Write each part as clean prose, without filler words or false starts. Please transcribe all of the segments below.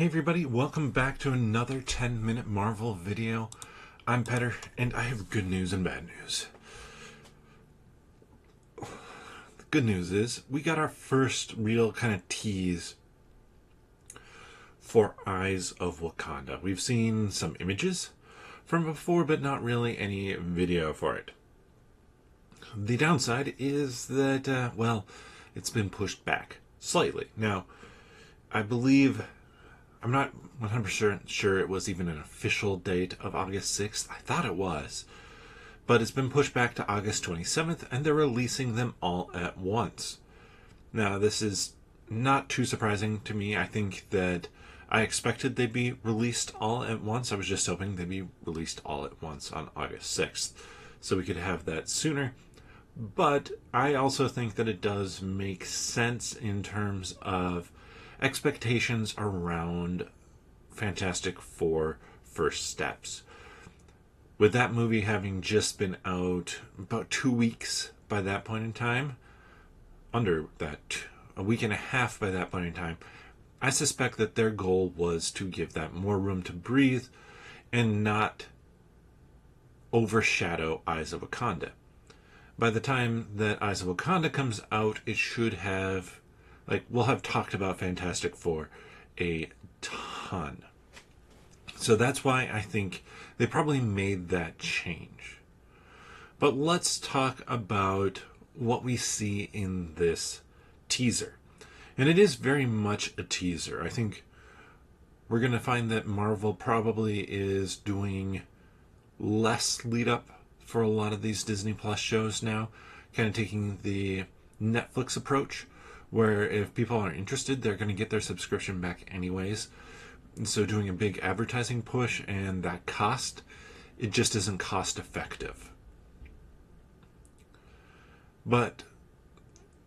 Hey everybody, welcome back to another 10-minute Marvel video. I'm Petter, and I have good news and bad news. The good news is, we got our first real kind of tease for Eyes of Wakanda. We've seen some images from before, but not really any video for it. The downside is that, it's been pushed back slightly. Now, I believe... I'm not 100% sure it was even an official date of August 6th. I thought it was. But it's been pushed back to August 27th, and they're releasing them all at once. Now, this is not too surprising to me. I think that I expected they'd be released all at once. I was just hoping they'd be released all at once on August 6th, so we could have that sooner. But I also think that it does make sense in terms of expectations around Fantastic Four First Steps. With that movie having just been out about 2 weeks by that point in time, under that, a week and a half by that point in time, I suspect that their goal was to give that more room to breathe and not overshadow Eyes of Wakanda. By the time that Eyes of Wakanda comes out, it should have, we'll have talked about Fantastic Four a ton. So that's why I think they probably made that change. But let's talk about what we see in this teaser. And it is very much a teaser. I think we're going to find that Marvel probably is doing less lead up for a lot of these Disney Plus shows now, kind of taking the Netflix approach, where if people aren't interested, they're going to get their subscription back anyways. And so doing a big advertising push and that cost, it just isn't cost effective. But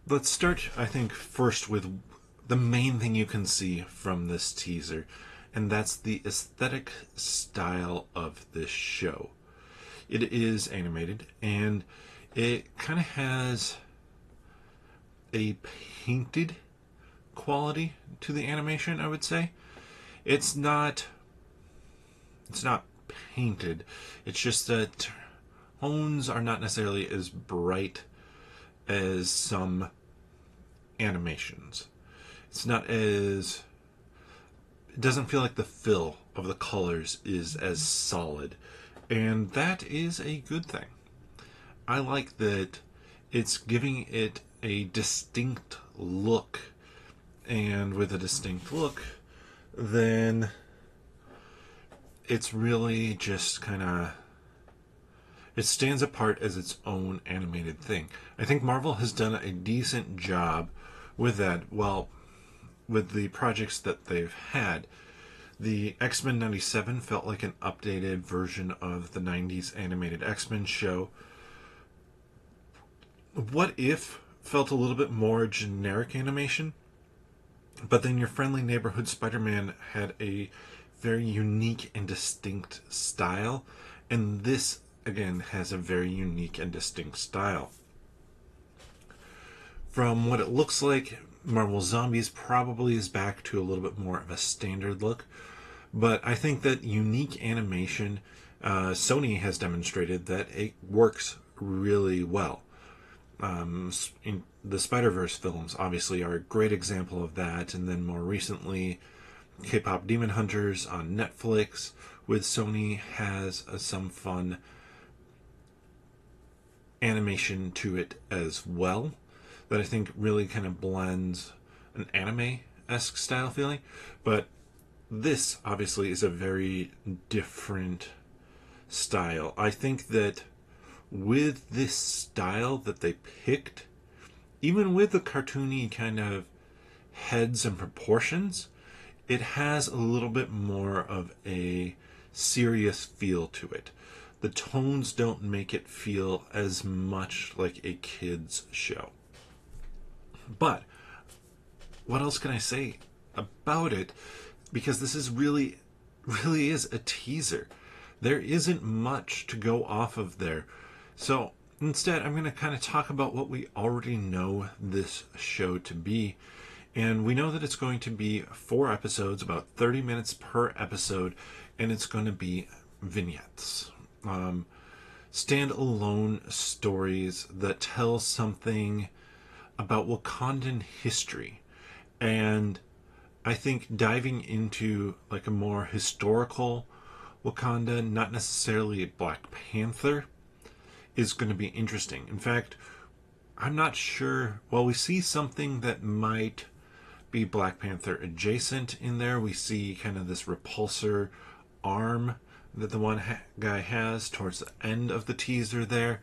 let's start, I think, first with the main thing you can see from this teaser, and that's the aesthetic style of this show. It is animated, and it kind of has a painted quality to the animation, I would say. It's not painted. It's just that tones are not necessarily as bright as some animations. It doesn't feel like the fill of the colors is as solid, and that is a good thing. I like that it's giving it a distinct look, and with a distinct look, then it's really just it stands apart as its own animated thing. I think Marvel has done a decent job with that. Well, with the projects that they've had, the X-Men 97 felt like an updated version of the 90s animated X-Men show. What If felt a little bit more generic animation, but then Your Friendly Neighborhood Spider-Man had a very unique and distinct style, and this again has a very unique and distinct style. From what it looks like, Marvel Zombies probably is back to a little bit more of a standard look, but I think that unique animation, Sony has demonstrated that it works really well. In the Spider-Verse films obviously are a great example of that, and then more recently K-pop Demon Hunters on Netflix with Sony has some fun animation to it as well that I think really kind of blends an anime-esque style feeling. But this obviously is a very different style. I think that with this style that they picked, even with the cartoony kind of heads and proportions, it has a little bit more of a serious feel to it. The tones don't make it feel as much like a kid's show. But what else can I say about it? Because this is really is a teaser. There isn't much to go off of there. So instead, I'm going to kind of talk about what we already know this show to be, And we know that it's going to be 4 episodes, about 30 minutes per episode, and it's going to be vignettes. Standalone stories that tell something about Wakandan history. And I think diving into like a more historical Wakanda, not necessarily Black Panther, is going to be interesting. In fact, I'm not sure. Well, we see something that might be Black Panther adjacent in there. We see kind of this repulsor arm that the one guy has towards the end of the teaser there.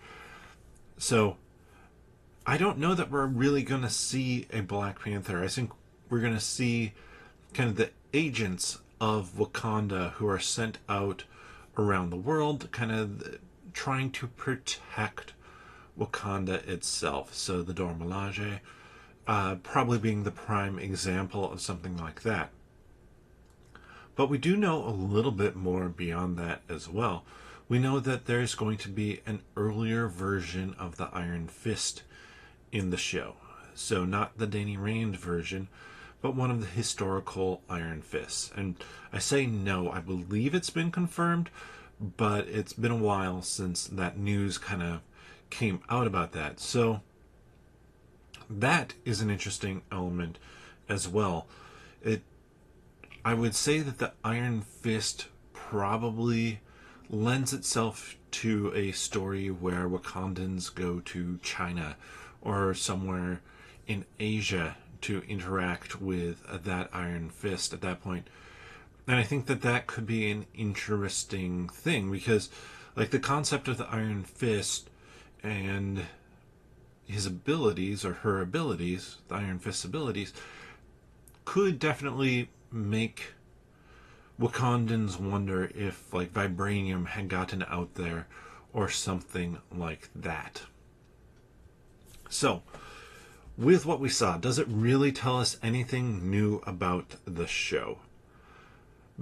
So I don't know that we're really going to see a Black Panther. I think we're going to see kind of the agents of Wakanda who are sent out around the world, kind of trying to protect Wakanda itself. So the Dora Milaje probably being the prime example of something like that. But we do know a little bit more beyond that as well. We know that there's going to be an earlier version of the Iron Fist in the show. So not the Danny Rand version, but one of the historical Iron Fists. And I say no, I believe it's been confirmed, but it's been a while since that news kind of came out about that. So that is an interesting element as well. I would say that the Iron Fist probably lends itself to a story where Wakandans go to China or somewhere in Asia to interact with that Iron Fist at that point. And I think that that could be an interesting thing because, like, the concept of the Iron Fist and his abilities, or her abilities, the Iron Fist's abilities, could definitely make Wakandans wonder if, like, vibranium had gotten out there or something like that. So, with what we saw, does it really tell us anything new about the show?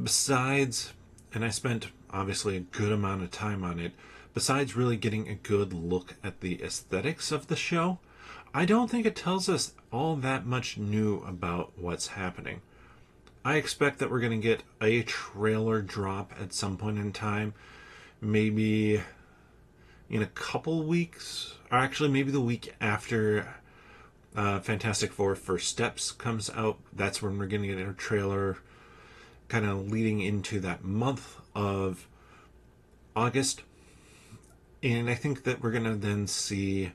Besides, and I spent obviously a good amount of time on it, besides really getting a good look at the aesthetics of the show, I don't think it tells us all that much new about what's happening. I expect that we're going to get a trailer drop at some point in time, maybe in a couple weeks, or actually maybe the week after Fantastic Four First Steps comes out. That's when we're going to get a trailer kind of leading into that month of August. And I think that we're going to then see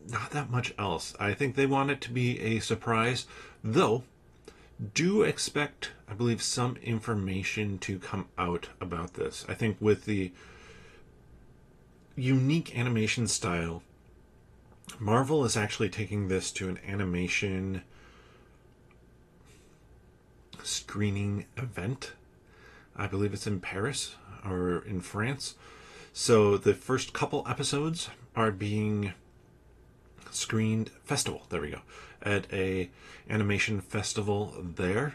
not that much else. I think they want it to be a surprise, though do expect, I believe, some information to come out about this. I think with the unique animation style, Marvel is actually taking this to an animation screening event. I believe it's in Paris or in France. So the first couple episodes are being screened there we go, at a animation festival there.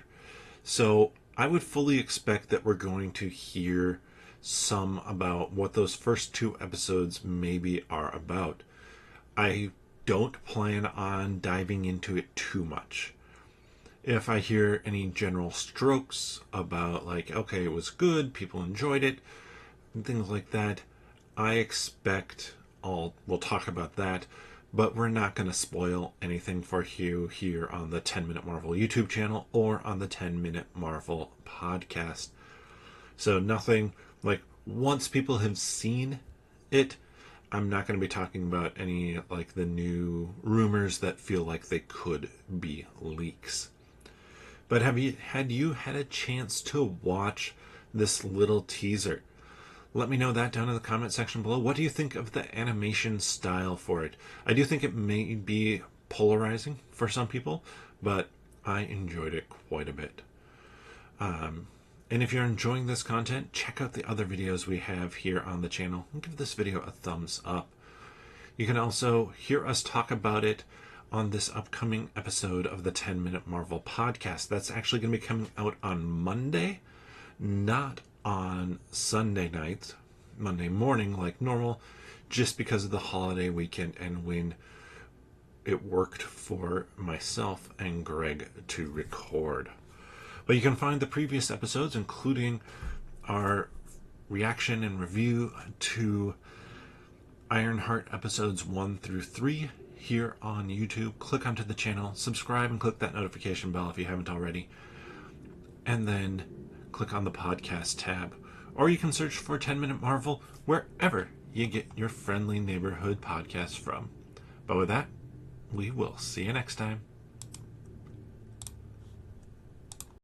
So I would fully expect that we're going to hear some about what those first 2 episodes maybe are about. I don't plan on diving into it too much. If I hear any general strokes about, like, okay, it was good, people enjoyed it, and things like that, I expect we'll talk about that, but we're not going to spoil anything for you here on the 10 Minute Marvel YouTube channel or on the 10 Minute Marvel podcast. So nothing, like, once people have seen it, I'm not going to be talking about any, like, the new rumors that feel like they could be leaks. But had you had a chance to watch this little teaser? Let me know that down in the comment section below. What do you think of the animation style for it? I do think it may be polarizing for some people, but I enjoyed it quite a bit. And if you're enjoying this content, check out the other videos we have here on the channel and give this video a thumbs up. You can also hear us talk about it on this upcoming episode of the 10 Minute Marvel podcast. That's actually going to be coming out on Monday, not on Sunday night, Monday morning like normal, just because of the holiday weekend and when it worked for myself and Greg to record. But you can find the previous episodes, including our reaction and review to Ironheart episodes 1 through 3 here on YouTube. Click onto the channel, subscribe, and click that notification bell if you haven't already. And then click on the podcast tab. Or you can search for 10 Minute Marvel wherever you get your friendly neighborhood podcasts from. But with that, we will see you next time.